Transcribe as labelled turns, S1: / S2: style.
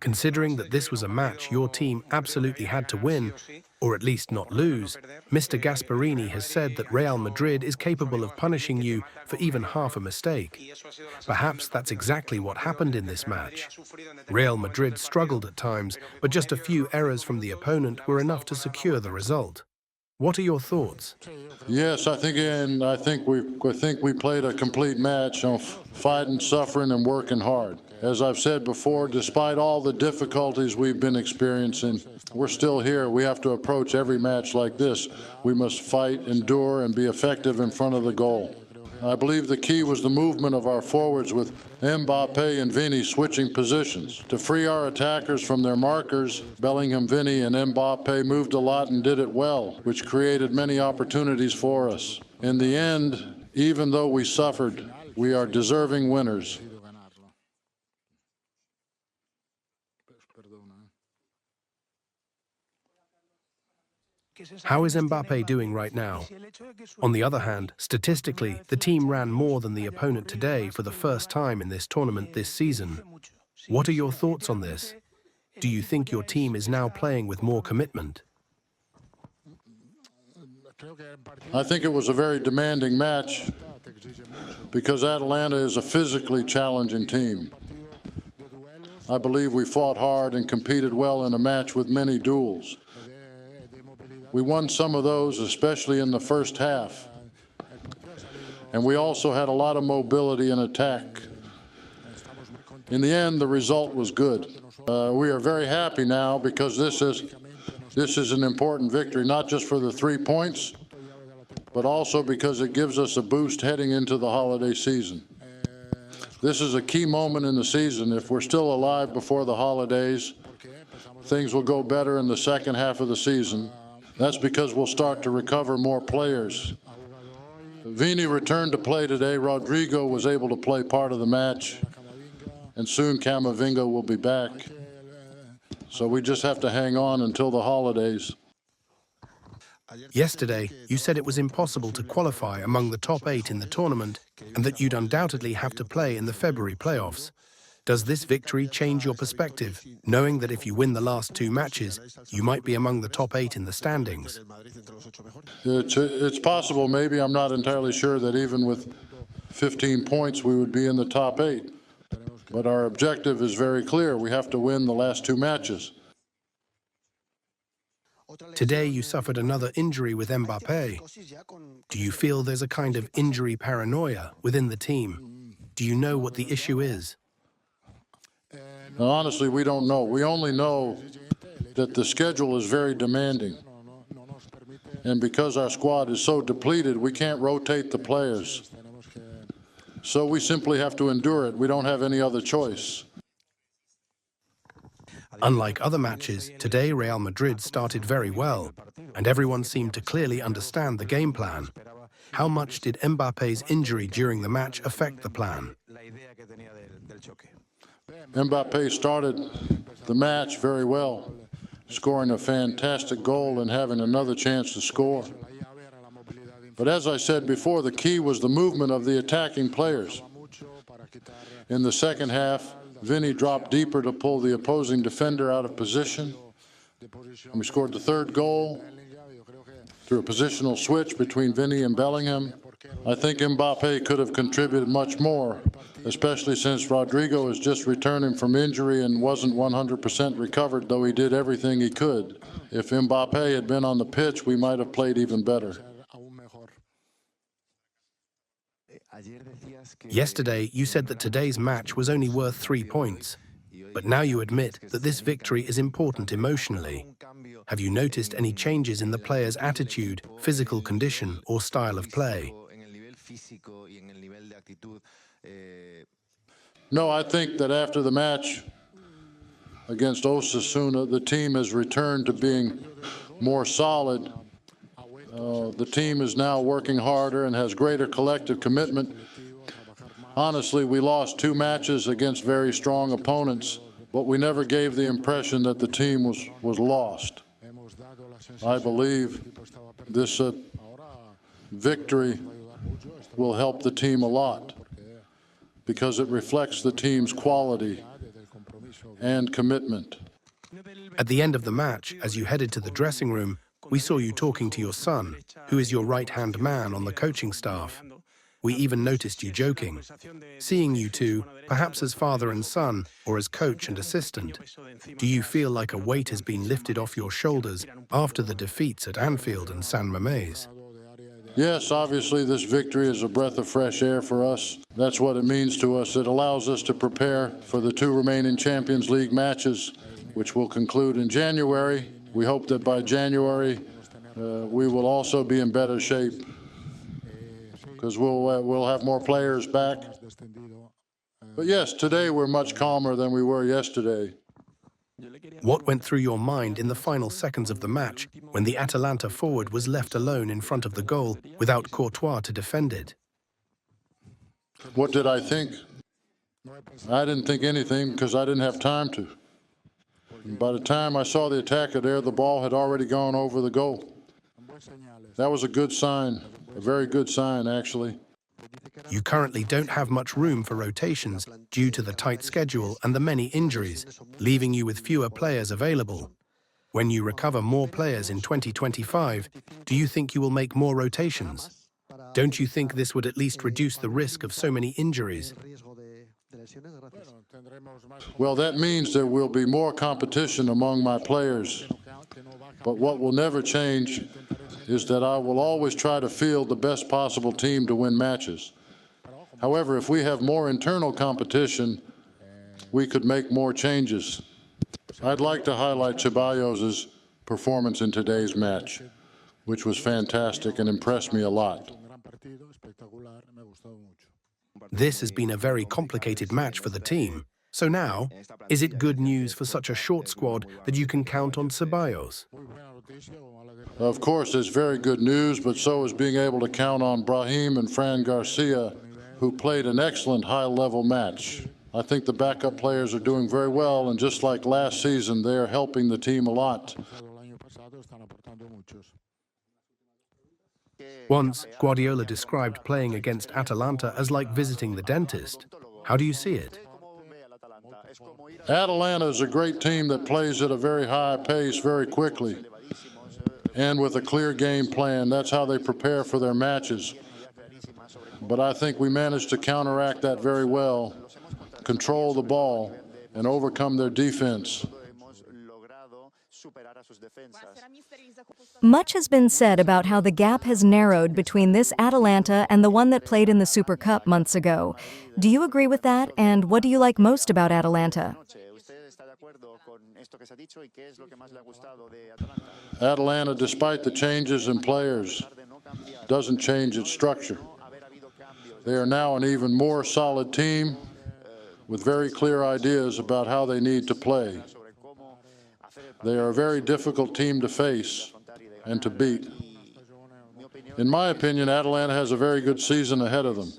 S1: Considering that this was a match your team absolutely had to win, or at least not lose, Mr. Gasperini has said that Real Madrid is capable of punishing you for even half a mistake. Perhaps that's exactly what happened in this match. Real Madrid struggled at times, but just a few errors from the opponent were enough to secure the result. What are your thoughts?
S2: Yes, I think we played a complete match on fighting, suffering, and working hard. As I've said before, despite all the difficulties we've been experiencing, we're still here. We have to approach every match like this. We must fight, endure, and be effective in front of the goal. I believe the key was the movement of our forwards with Mbappe and Vini switching positions. To free our attackers from their markers, Bellingham, Vini, and Mbappe moved a lot and did it well, which created many opportunities for us. In the end, even though we suffered, we are deserving winners.
S1: How is Mbappe doing right now? On the other hand, statistically, the team ran more than the opponent today for the first time in this tournament this season. What are your thoughts on this? Do you think your team is now playing with more commitment?
S2: I think it was a very demanding match because Atalanta is a physically challenging team. I believe we fought hard and competed well in a match with many duels. We won some of those, especially in the first half. And we also had a lot of mobility in attack. In the end, the result was good. We are very happy now because this is an important victory, not just for the 3 points, but also because it gives us a boost heading into the holiday season. This is a key moment in the season. If we're still alive before the holidays, things will go better in the second half of the season. That's because we'll start to recover more players. Vini returned to play today. Rodrigo was able to play part of the match. And soon Camavinga will be back. So we just have to hang on until the holidays.
S1: Yesterday, you said it was impossible to qualify among the top 8 in the tournament and that you'd undoubtedly have to play in the February playoffs. Does this victory change your perspective, knowing that if you win the last 2 matches, you might be among the top 8 in the standings?
S2: It's possible, maybe. I'm not entirely sure that even with 15 points we would be in the top 8. But our objective is very clear. We have to win the last 2 matches.
S1: Today you suffered another injury with Mbappe. Do you feel there's a kind of injury paranoia within the team? Do you know what the issue is?
S2: Now, honestly, we don't know. We only know that the schedule is very demanding. And because our squad is so depleted, we can't rotate the players. So we simply have to endure it. We don't have any other choice.
S1: Unlike other matches, today Real Madrid started very well, and everyone seemed to clearly understand the game plan. How much did Mbappe's injury during the match affect the plan?
S2: Mbappe started the match very well, scoring a fantastic goal and having another chance to score. But as I said before, the key was the movement of the attacking players. In the second half, Vini dropped deeper to pull the opposing defender out of position. And we scored the 3rd goal through a positional switch between Vini and Bellingham. I think Mbappe could have contributed much more, especially since Rodrigo is just returning from injury and wasn't 100% recovered, though he did everything he could. If Mbappe had been on the pitch, we might have played even better.
S1: Yesterday, you said that today's match was only worth 3 points. But now you admit that this victory is important emotionally. Have you noticed any changes in the players' attitude, physical condition, or style of play?
S2: No, I think that after the match against Osasuna, the team has returned to being more solid. The team is now working harder and has greater collective commitment. Honestly, we lost 2 matches against very strong opponents, but we never gave the impression that the team was lost. I believe this victory will help the team a lot because it reflects the team's quality and commitment.
S1: At the end of the match, as you headed to the dressing room, we saw you talking to your son, who is your right-hand man on the coaching staff. We even noticed you joking. Seeing you two, perhaps as father and son, or as coach and assistant, do you feel like a weight has been lifted off your shoulders after the defeats at Anfield and San Mamés?
S2: Yes, obviously this victory is a breath of fresh air for us. That's what it means to us. It allows us to prepare for the 2 remaining Champions League matches, which will conclude in January. We hope that by January we will also be in better shape because we'll have more players back. But yes, today we're much calmer than we were yesterday.
S1: What went through your mind in the final seconds of the match when the Atalanta forward was left alone in front of the goal without Courtois to defend it?
S2: What did I think? I didn't think anything because I didn't have time to. By the time I saw the attacker there, the ball had already gone over the goal. That was a good sign, a very good sign, actually.
S1: You currently don't have much room for rotations due to the tight schedule and the many injuries, leaving you with fewer players available. When you recover more players in 2025, do you think you will make more rotations? Don't you think this would at least reduce the risk of so many injuries?
S2: Well, that means there will be more competition among my players. But what will never change is that I will always try to field the best possible team to win matches. However, if we have more internal competition, we could make more changes. I'd like to highlight Ceballos' performance in today's match, which was fantastic and impressed me a lot.
S1: This has been a very complicated match for the team. So now, is it good news for such a short squad that you can count on Ceballos?
S2: Of course, it's very good news, but so is being able to count on Brahim and Fran García, who played an excellent high-level match. I think the backup players are doing very well, and just like last season, they are helping the team a lot.
S1: Once, Guardiola described playing against Atalanta as like visiting the dentist. How do you see it?
S2: Atalanta is a great team that plays at a very high pace very quickly and with a clear game plan. That's how they prepare for their matches. But I think we managed to counteract that very well, control the ball, and overcome their defense.
S3: Much has been said about how the gap has narrowed between this Atalanta and the one that played in the Super Cup months ago. Do you agree with that, and what do you like most about Atalanta?
S2: Atalanta, despite the changes in players, doesn't change its structure. They are now an even more solid team with very clear ideas about how they need to play. They are a very difficult team to face and to beat. In my opinion, Atalanta has a very good season ahead of them.